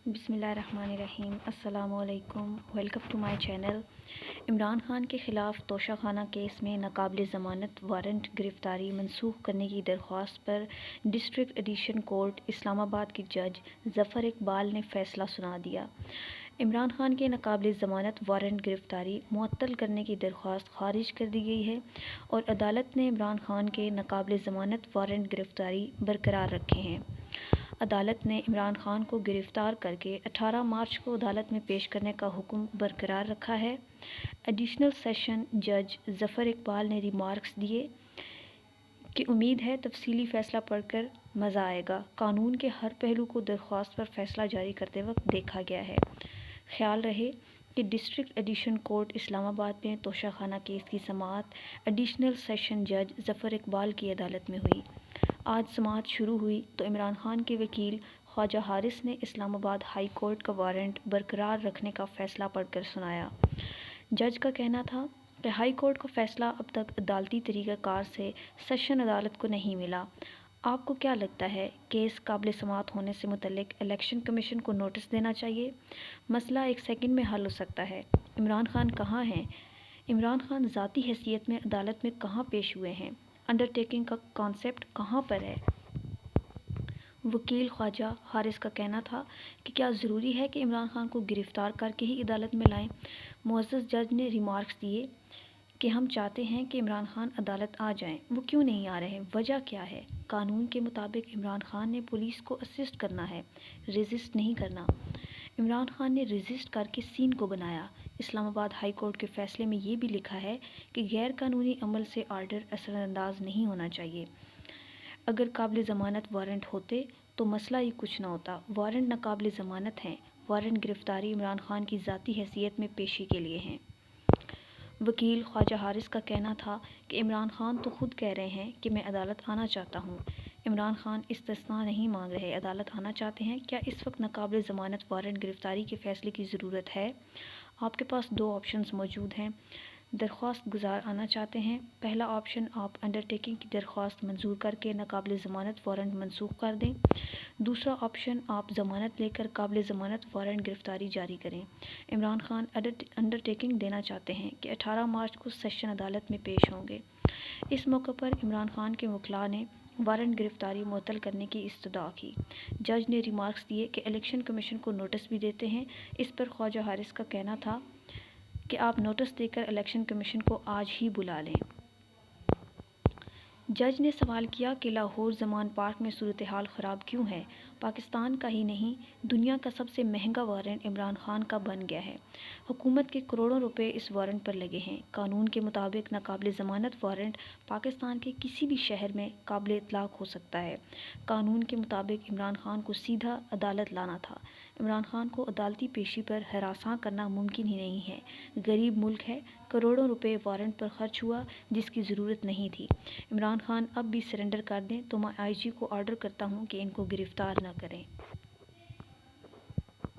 بسم اللہ الرحمن الرحیم۔ السلام علیکم، welcome to my channel. Imran Khan کے خلاف توشہ خانہ کیس میں ناقابل ضمانت وارنٹ گرفتاری منسوخ کرنے کی درخواست پر ڈسٹرکٹ ایڈیشن کورٹ اسلام آباد کے جج ظفر اقبال نے فیصلہ سنا دیا۔ عمران خان کے ناقابل ضمانت وارنٹ گرفتاری معطل کرنے کی درخواست خارج کر دی گئی ہے اور عدالت نے عمران خان کے ناقابل ضمانت وارنٹ گرفتاری برقرار رکھے ہیں۔ عدالت نے عمران خان کو گرفتار کر کے 18 مارچ کو عدالت میں پیش کرنے کا حکم برقرار رکھا ہے۔ ایڈیشنل سیشن جج ظفر اقبال نے ریمارکس دیے کہ امید ہے تفصیلی فیصلہ پڑھ کر مزہ آئے گا۔ قانون کے ہر پہلو کو درخواست پر فیصلہ جاری کرتے وقت دیکھا گیا ہے۔ خیال رہے کہ ڈسٹرکٹ ایڈیشن کورٹ اسلام آباد میں توشہ خانہ کیس کی سماعت ایڈیشنل سیشن جج ظفر اقبال کی عدالت میں ہوئی۔ آج سماعت شروع ہوئی تو عمران خان کے وکیل خواجہ حارث نے اسلام آباد ہائی کورٹ کا وارنٹ برقرار رکھنے کا فیصلہ پڑھ کر سنایا۔ جج کا کہنا تھا کہ ہائی کورٹ کا فیصلہ اب تک عدالتی طریقہ کار سے سیشن عدالت کو نہیں ملا۔ آپ کو کیا لگتا ہے کیس قابل سماعت ہونے سے متعلق الیکشن کمیشن کو نوٹس دینا چاہیے؟ مسئلہ 1 سیکنڈ میں حل ہو سکتا ہے۔ عمران خان کہاں ہیں؟ عمران خان ذاتی حیثیت میں عدالت میں کہاں پیش ہوئے ہیں؟ انڈرٹیکنگ کا کانسیپٹ کہاں پر ہے؟ وکیل خواجہ حارث کا کہنا تھا کہ کیا ضروری ہے کہ عمران خان کو گرفتار کر کے ہی عدالت میں لائیں؟ معزز جج نے ریمارکس دیے کہ ہم چاہتے ہیں کہ عمران خان عدالت آ جائیں۔ وہ کیوں نہیں آ رہے؟ وجہ کیا ہے؟ قانون کے مطابق عمران خان نے پولیس کو اسسٹ کرنا ہے، ریزسٹ نہیں کرنا۔ عمران خان نے ریزسٹ کر کے سین کو بنایا۔ اسلام آباد ہائی کورٹ کے فیصلے میں یہ بھی لکھا ہے کہ غیر قانونی عمل سے آرڈر اثر انداز نہیں ہونا چاہیے۔ اگر قابل ضمانت وارنٹ ہوتے تو مسئلہ ہی کچھ نہ ہوتا۔ وارنٹ ناقابل ضمانت ہیں۔ وارنٹ گرفتاری عمران خان کی ذاتی حیثیت میں پیشی کے لیے ہیں۔ وکیل خواجہ حارث کا کہنا تھا کہ عمران خان تو خود کہہ رہے ہیں کہ میں عدالت آنا چاہتا ہوں۔ عمران خان استثناء نہیں مانگ رہے، عدالت آنا چاہتے ہیں۔ کیا اس وقت ناقابل ضمانت وارنٹ گرفتاری کے فیصلے کی ضرورت ہے؟ آپ کے پاس 2 آپشنز موجود ہیں۔ درخواست گزار آنا چاہتے ہیں۔ پہلا آپشن، آپ انڈرٹیکنگ کی درخواست منظور کر کے ناقابل ضمانت وارنٹ منسوخ کر دیں۔ دوسرا آپشن، آپ ضمانت لے کر قابل ضمانت وارنٹ گرفتاری جاری کریں۔ عمران خان انڈرٹیکنگ دینا چاہتے ہیں کہ 18 مارچ کو سیشن عدالت میں پیش ہوں گے۔ اس موقع پر عمران خان کے وکلاء نے وارنٹ گرفتاری معطل کرنے کی استدعا کی۔ جج نے ریمارکس دیے کہ الیکشن کمیشن کو نوٹس بھی دیتے ہیں۔ اس پر خواجہ حارث کا کہنا تھا کہ آپ نوٹس دے کر الیکشن کمیشن کو آج ہی بلا لیں۔ جج نے سوال کیا کہ لاہور زمان پارک میں صورتحال خراب کیوں ہے؟ پاکستان کا ہی نہیں، دنیا کا سب سے مہنگا وارنٹ عمران خان کا بن گیا ہے۔ حکومت کے کروڑوں روپے اس وارنٹ پر لگے ہیں۔ قانون کے مطابق ناقابل ضمانت وارنٹ پاکستان کے کسی بھی شہر میں قابل اطلاق ہو سکتا ہے۔ قانون کے مطابق عمران خان کو سیدھا عدالت لانا تھا۔ عمران خان کو عدالتی پیشی پر ہراساں کرنا ممکن ہی نہیں ہے۔ غریب ملک ہے، کروڑوں روپے وارنٹ پر خرچ ہوا جس کی ضرورت نہیں تھی۔ عمران خان اب بھی سرنڈر کر دیں تو میں IG کو آرڈر کرتا ہوں کہ ان کو گرفتار نہ کریں۔